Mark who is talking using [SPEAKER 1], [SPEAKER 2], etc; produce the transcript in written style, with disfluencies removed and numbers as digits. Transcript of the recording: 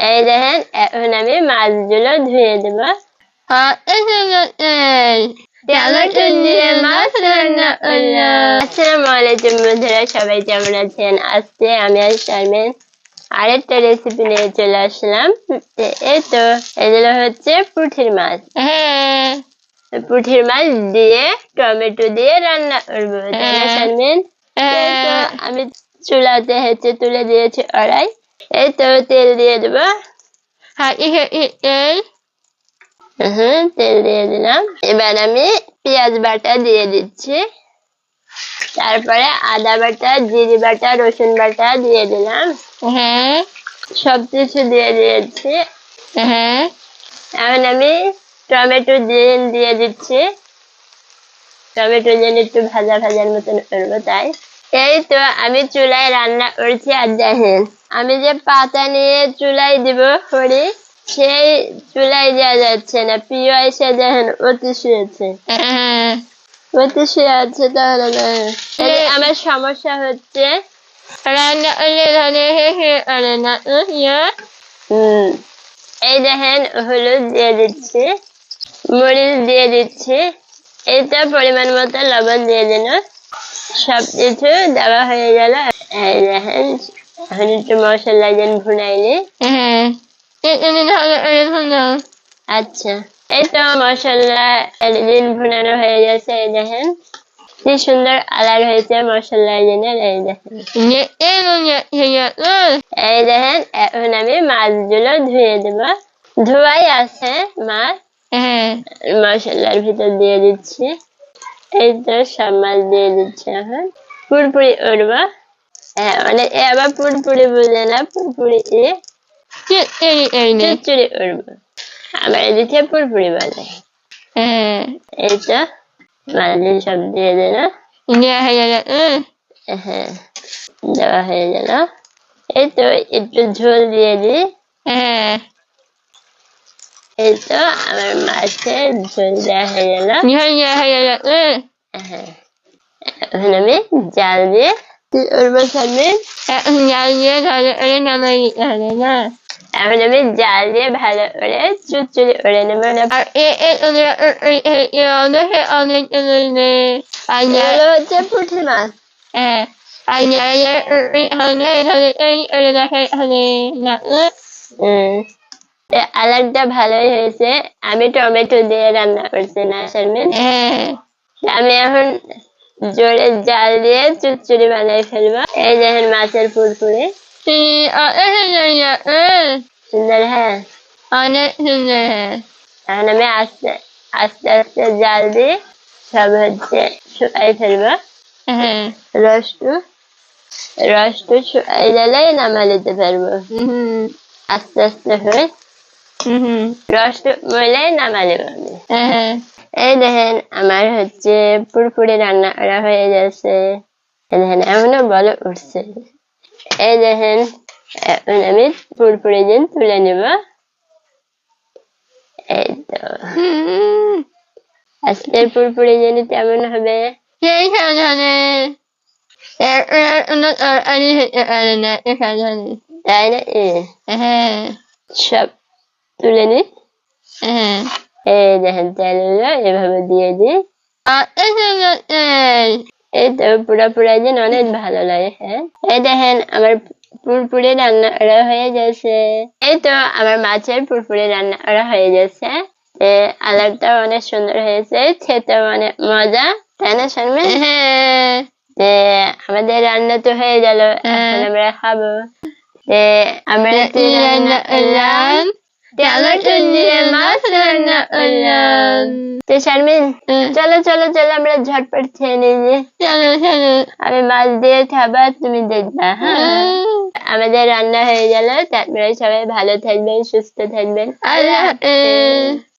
[SPEAKER 1] এই দেখেন এখন আমি মাছগুলো ধুয়ে দেব। আসসালামু আলাইকুম বন্ধুরা, সবাই কেমন আছেন? আজকে আমি আর শারমিন আরেকটা রেসিপি নিয়ে চলে আসলাম। এই তো এগুলো হচ্ছে পুঁটির মাছ। পুঁটির মাছ দিয়ে টমেটো দিয়ে রান্না করবো, তাই না শারমিন? তো আমি চুলাতে হচ্ছে তুলে দিয়েছি কড়াই। এই তো তেল দিয়ে দেবো। তেল দিয়ে দিলাম। এবার আমি পেঁয়াজ বাটা দিয়ে দিচ্ছি, তারপরে আদা বাটা, জিরে বাটা, রসুন বাটা দিয়ে দিলাম। সবকিছু দিয়ে দিয়েছি। এখন আমি টমেটো দিয়ে দিচ্ছি। টমেটো দিয়ে একটু ভাজা ভাজার মতন করবো, তাই। এই তো আমি চুলায় রান্না করছি। আর দেখেন আমি যে পাতা নিয়ে চুলায় দিব করি, সেই চুলায় দেওয়া যাচ্ছে না। প্রিয় এসে দেখেন অতি শুয়েছে, অতি শুয়ে আছে। তাহলে আমার সমস্যা হচ্ছে রান্না এই দেখেন হলুদ দিয়ে দিচ্ছি, মরিচ দিয়ে দিচ্ছি, এইটা পরিমাণ মতো লবণ দিয়ে দিন। সবকিছু দেওয়া হয়ে গেল। এই দেখেন এখন একটু মশলা যেন ভুনাইনি। আচ্ছা, এই তো মশলা একদিন ভুনানো হয়ে গেছে। এই দেখেন কি সুন্দর কালার হয়েছে মশলা জেনের। এই দেখেন এই দেখেন এখন আমি মাছগুলো ধুয়ে দেব। ধোয়াই আছে মাছ, মশলার ভিতর দিয়ে দিচ্ছি। এই তো সব মাছ দিয়ে দিচ্ছি। এখন পুরপুরি উঠবো। অনেক আবার পুরপুরি বুঝে না, পুরপুরি চুচুড়ি উঠবো, আমার এদিকে পুরপুরি বলে। এই তো মাছ সব দিয়ে দিল। হ্যাঁ, দেওয়া হয়ে গেল। এই তো একটু ঝোল দিয়ে দিই। এই তো আমার মাছের ঝোল দেওয়া হয়ে গেল। হ্যাঁ, এখন আমি জাল দিয়ে এখন আমি জাল দিয়ে ভালো করে চুচুড়ি করে নেবো। হচ্ছে পুঁটি মাছ। আলাদা ভালোই হয়েছে। আমি টমেটো দিয়ে রান্না করছি না শারমিন। আমি এখন জোরে জাল দিয়ে চুচুড়ি বানাই ফেলবো। এই দেখেন মাছের পুরপুরি সুন্দর। হ্যাঁ, অনেক সুন্দর। হ্যাঁ, এখন আমি আস্তে আস্তে আস্তে জাল দিয়ে সব হচ্ছে শুকাই ফেলবো। রসটু শুকাই গেলেই নামা দিতে পারবো। আস্তে আস্তে হয়ে রসটু মলেই নামা দেবো আমি। এই দেখেন আমার হচ্ছে পুরপুরি রান্না করা হয়ে গেছে। দেখেন এমনও বলে উঠছে। এই দেখেন এখন আমি পুরপুরি দিন তুলে নেব। এই তো আজকের পুরপুরি দিন কেমন হবে? তাই না? সব তুলে নি। এই দেখেন তেলগুলো এভাবে দিয়ে দিই। এই তো পুরা দিন অনেক ভালো লাগে। হ্যাঁ, এই দেখেন আমার পুরপুরি রান্না করা হয়ে গেছে। এই তো আমার মাছের পুরপুরি রান্না করা হয়ে গেছে। আলাদা অনেক সুন্দর হয়েছে, খেতে অনেক মজা, তাই না শারমিন? আমাদের রান্না তো হয়ে গেল, এখন আমরা খাবো। আমরা রান্না করলাম টমেটো দিয়ে মাছ রান্না করলাম। তো শারমিন চলো চলো চলো আমরা ঝটপট খেয়ে নিই। আমি মাছ দিয়ে খাবা, তুমি দেখবা। হ্যাঁ, আমাদের রান্না হয়ে গেল। তারপরে সবাই ভালো থাকবেন, সুস্থ থাকবেন। আল্লাহ হাফেজ।